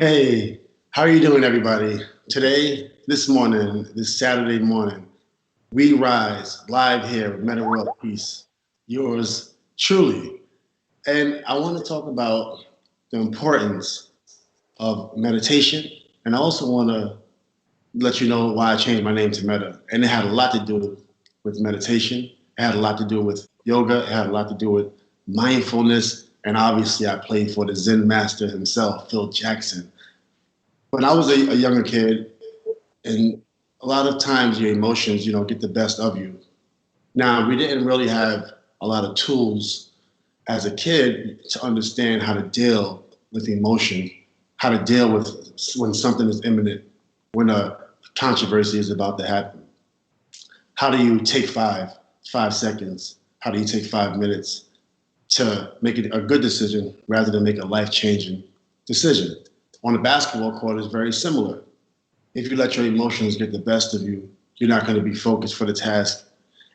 Hey, how are you doing, everybody? Today, this morning, this Saturday morning, we rise live here with Metta World Peace, yours truly. And I want to talk about the importance of meditation. And I also want to let you know why I changed my name to Metta. And it had a lot to do with meditation, it had a lot to do with yoga, it had a lot to do with mindfulness. And obviously, I played for the Zen master himself, Phil Jackson. When I was a younger kid, and a lot of times your emotions, get the best of you. Now, we didn't really have a lot of tools as a kid to understand how to deal with emotion, how to deal with when something is imminent, when a controversy is about to happen. How do you take 5 seconds? How do you take 5 minutes to make it a good decision rather than make a life-changing decision? On a basketball court, it's very similar. If you let your emotions get the best of you, you're not going to be focused for the task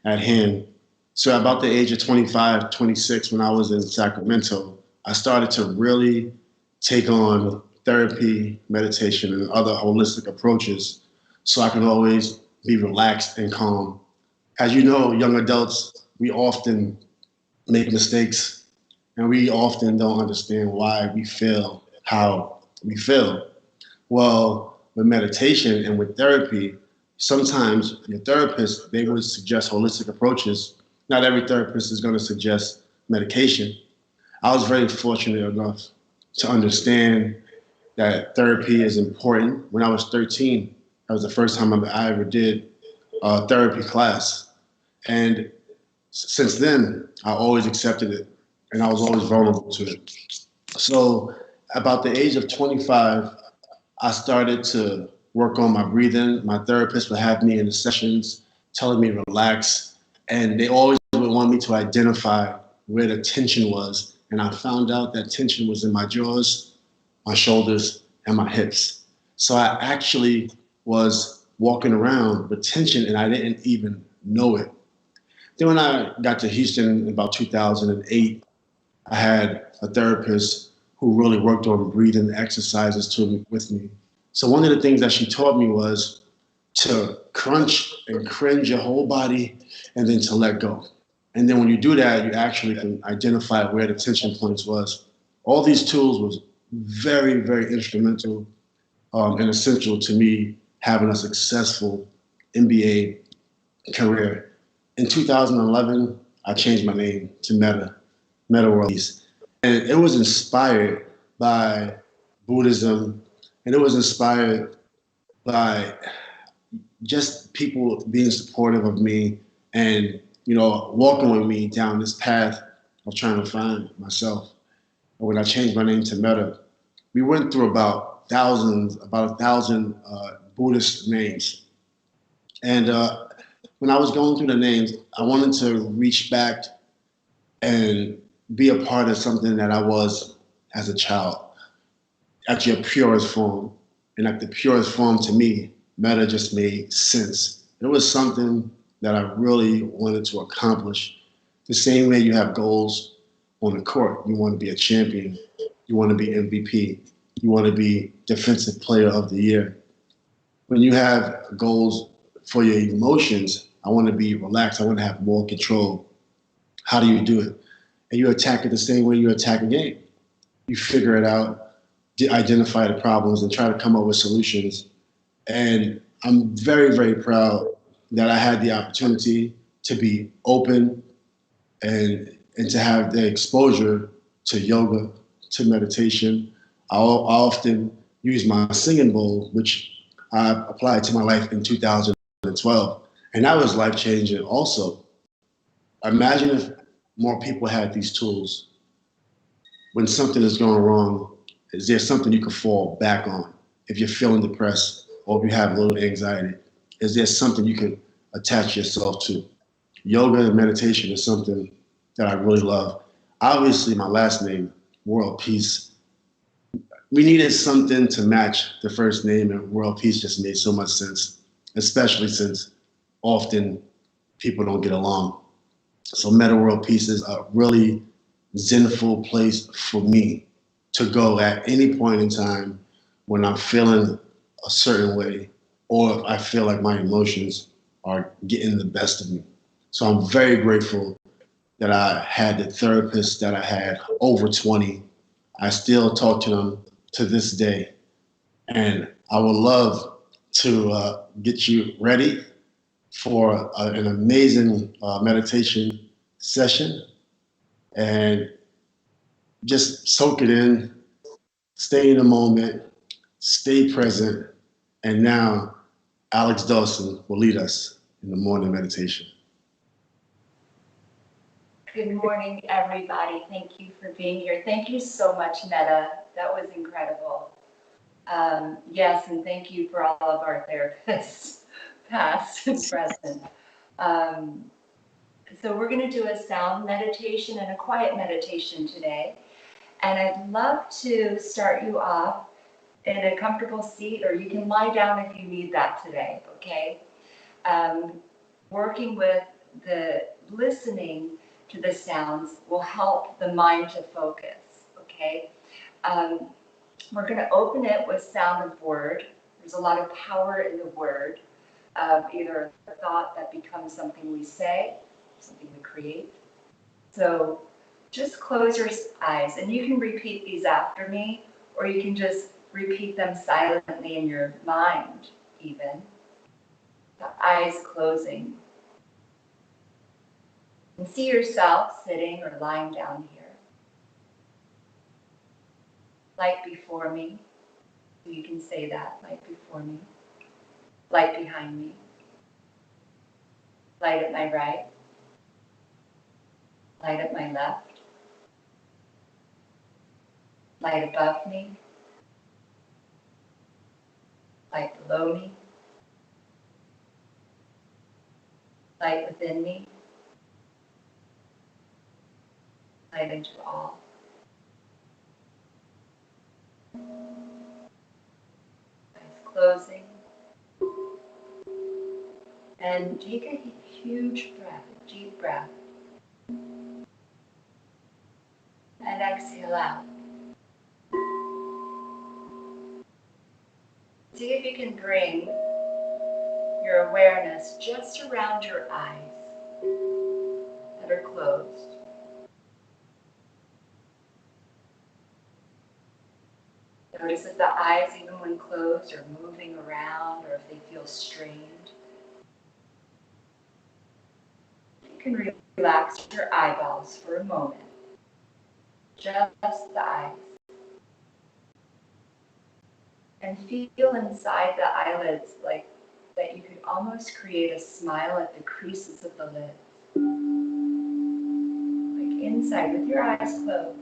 at hand. So about the age of 25, 26, when I was in Sacramento, I started to really take on therapy, meditation, and other holistic approaches so I can always be relaxed and calm. As you know, young adults, we often make mistakes and we often don't understand why we feel how we feel. Well, with meditation and with therapy, sometimes your therapist, they would suggest holistic approaches. Not every therapist is going to suggest medication. I was very fortunate enough to understand that therapy is important. When I was 13, that was the first time I ever did a therapy class. And since then, I always accepted it and I was always vulnerable to it. So about the age of 25, I started to work on my breathing. My therapist would have me in the sessions telling me relax. And they always would want me to identify where the tension was. And I found out that tension was in my jaws, my shoulders, and my hips. So I actually was walking around with tension and I didn't even know it. Then when I got to Houston in about 2008, I had a therapist who really worked on breathing exercises with me. So one of the things that she taught me was to crunch and cringe your whole body and then to let go. And then when you do that, you actually can identify where the tension points was. All these tools was very, very instrumental and essential to me having a successful MBA career. In 2011, I changed my name to Metta World Peace. And it was inspired by Buddhism, and it was inspired by just people being supportive of me and, walking with me down this path of trying to find myself. And when I changed my name to Metta, we went through about a thousand Buddhist names. And when I was going through the names, I wanted to reach back and be a part of something that I was as a child, at your purest form. And at the purest form to me, Metta just made sense. It was something that I really wanted to accomplish. The same way you have goals on the court. You want to be a champion. You want to be MVP. You want to be Defensive Player of the Year. When you have goals for your emotions, I want to be relaxed. I want to have more control. How do you do it? And you attack it the same way you attack a game. You figure it out, identify the problems, and try to come up with solutions. And I'm very, very proud that I had the opportunity to be open and to have the exposure to yoga, to meditation. I often use my singing bowl, which I applied to my life in 2012. And that was life-changing also. Imagine if more people had these tools. When something is going wrong, is there something you can fall back on? If you're feeling depressed or if you have a little anxiety, is there something you can attach yourself to? Yoga and meditation is something that I really love. Obviously, my last name, World Peace, we needed something to match the first name, and World Peace just made so much sense, especially since often people don't get along. So Metta World Peace is a really zenful place for me to go at any point in time when I'm feeling a certain way, or I feel like my emotions are getting the best of me. So I'm very grateful that I had the therapist that I had over 20. I still talk to them to this day. And I would love to get you ready for an amazing meditation session and just soak it in, stay in the moment, stay present. And now Alex Dawson will lead us in the morning meditation. Good morning, everybody. Thank you for being here. Thank you so much, Metta. That was incredible. Yes, and thank you for all of our therapists, past and present. So we're going to do a sound meditation and a quiet meditation today. And I'd love to start you off in a comfortable seat, or you can lie down if you need that today, okay? Working with the listening to the sounds will help the mind to focus, okay? We're going to open it with sound of word. There's a lot of power in the word, either a thought that becomes something we say, something we create. So just close your eyes, and you can repeat these after me, or you can just repeat them silently in your mind, even. The eyes closing. And see yourself sitting or lying down here. Light before me. You can say that, light before me. Light behind me. Light at my right. Light at my left. Light above me. Light below me. Light within me. Light into all. Eyes closing. And take a huge breath, a deep breath. And exhale out. See if you can bring your awareness just around your eyes that are closed. Notice if the eyes, even when closed, are moving around or if they feel strained. You can relax your eyeballs for a moment. Just the eyes. And feel inside the eyelids like that you could almost create a smile at the creases of the lids. Like inside with your eyes closed.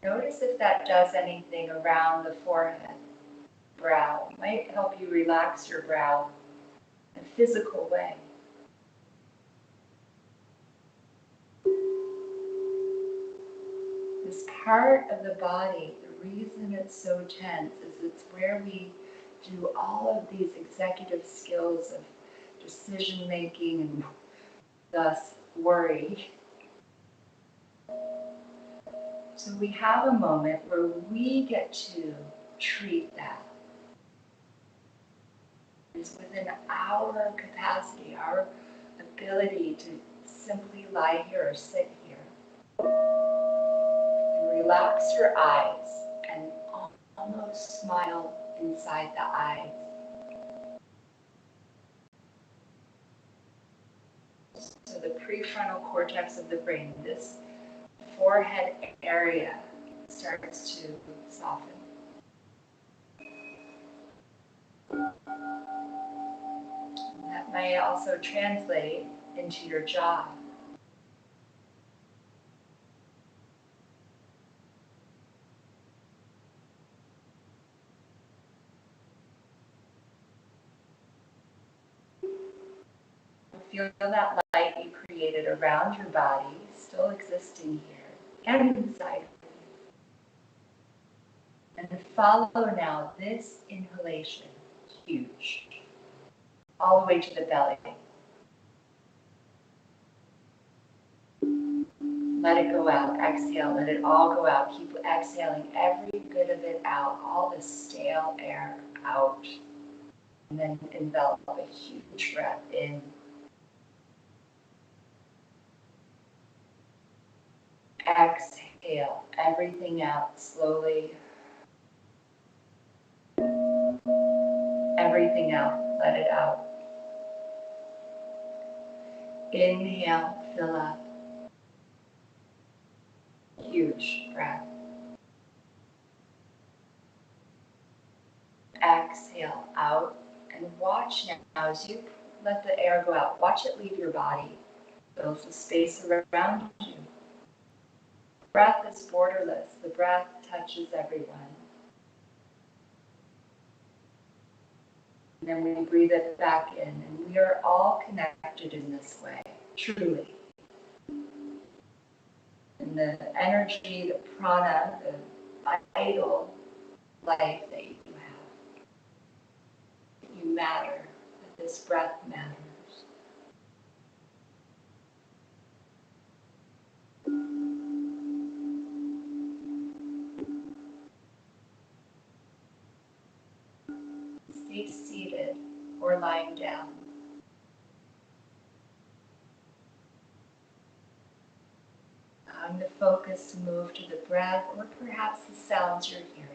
Notice if that does anything around the forehead, brow. It might help you relax your brow in a physical way. This part of the body, the reason it's so tense is it's where we do all of these executive skills of decision making and thus worry. So we have a moment where we get to treat that. It's within our capacity, our ability to simply lie here or sit here. And relax your eyes and almost smile inside the eyes. So the prefrontal cortex of the brain, this forehead area, starts to soften. That may also translate into your jaw. Feel that light you created around your body still existing here and inside of you. And follow now this inhalation, huge, all the way to the belly. Let it go out. Exhale. Let it all go out. Keep exhaling every bit of it out. All the stale air out. And then envelop a huge breath in. Exhale everything out slowly. Everything out. Let it out. Inhale. Fill up. Huge breath. Exhale out and watch now as you let the air go out. Watch it leave your body. Fills the space around you. Breath is borderless. The breath touches everyone. And then we breathe it back in. And we are all connected in this way, truly. And the energy, the prana, the vital life that you have. You matter. That this breath matters. Stay seated or lying down. Allowing the focus to move to the breath or perhaps the sounds you're hearing.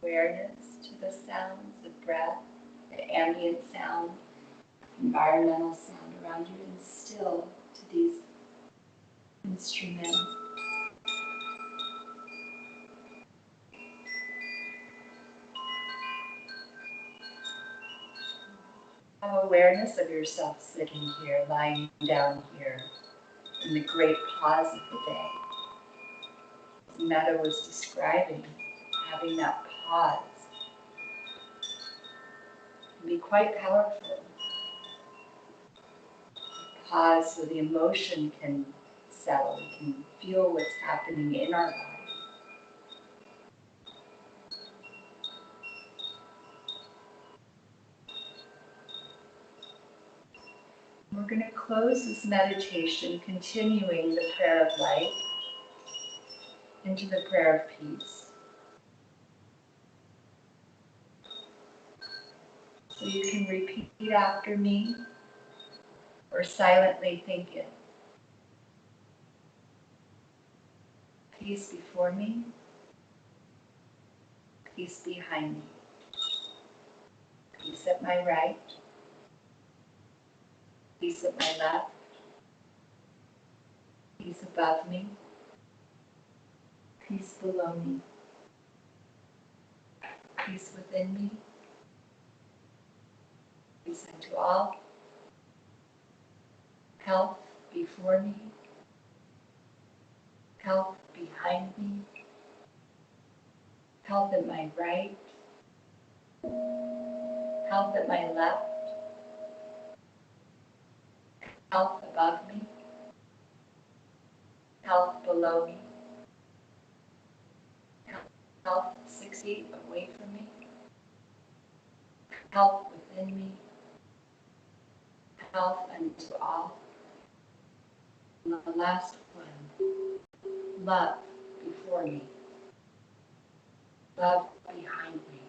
Awareness to the sounds, the breath, the ambient sound, environmental sound around you, and still to these instruments. Have awareness of yourself sitting here, lying down here, in the great pause of the day. As Metta was describing, having that pause can be quite powerful. Pause so the emotion can settle, we can feel what's happening in our body. We're going to close this meditation, continuing the prayer of light into the prayer of peace. So you can repeat after me or silently think it. Peace before me, peace behind me, peace at my right, peace at my left, peace above me, peace below me, peace within me, peace unto all, health before me, health behind me, health at my right, health at my left, health above me, health below me, health 6 feet away from me, health within me, health unto all. And the last one, love before me, love behind me,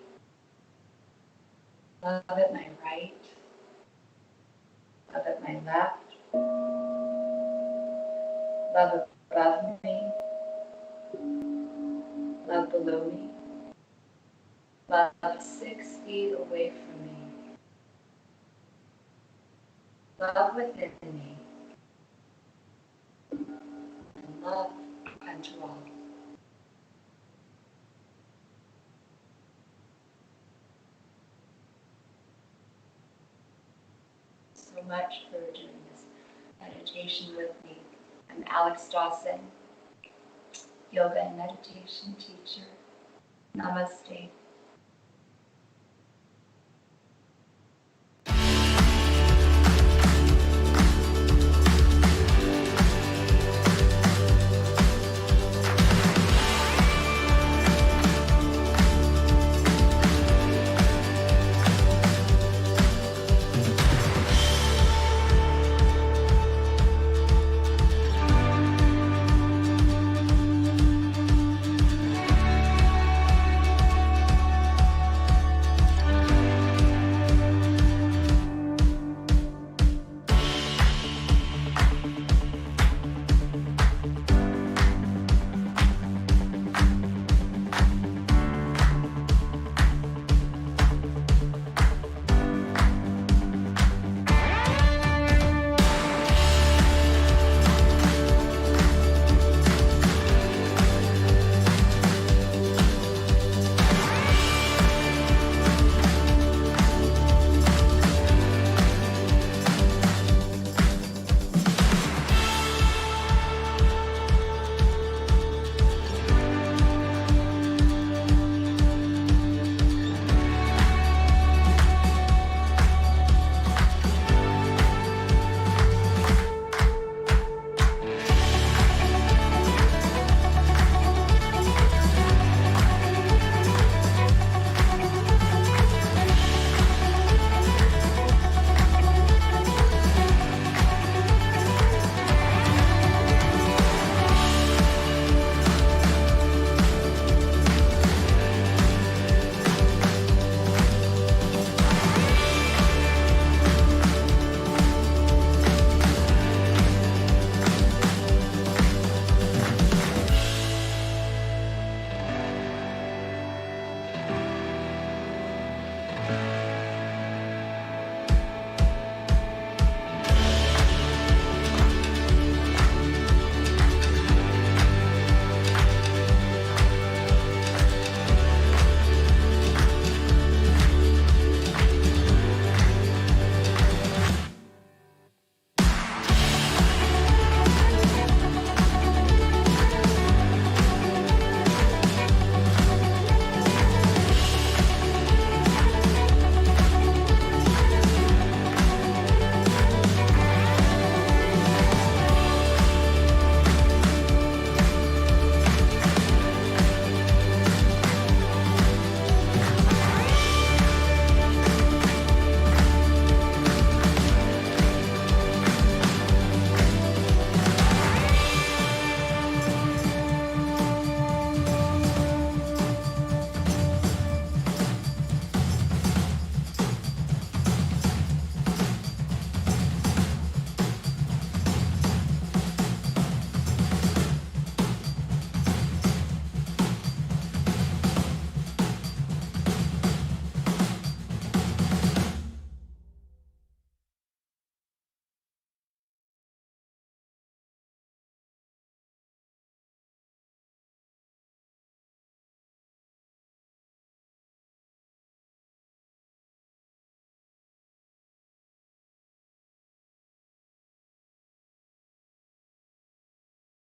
love at my right, love at my left, love above me, love below me, love 6 feet away from me, love within me, and love unto all. So much for doing this meditation with me. I'm Alex Dawson, yoga and meditation teacher. Namaste.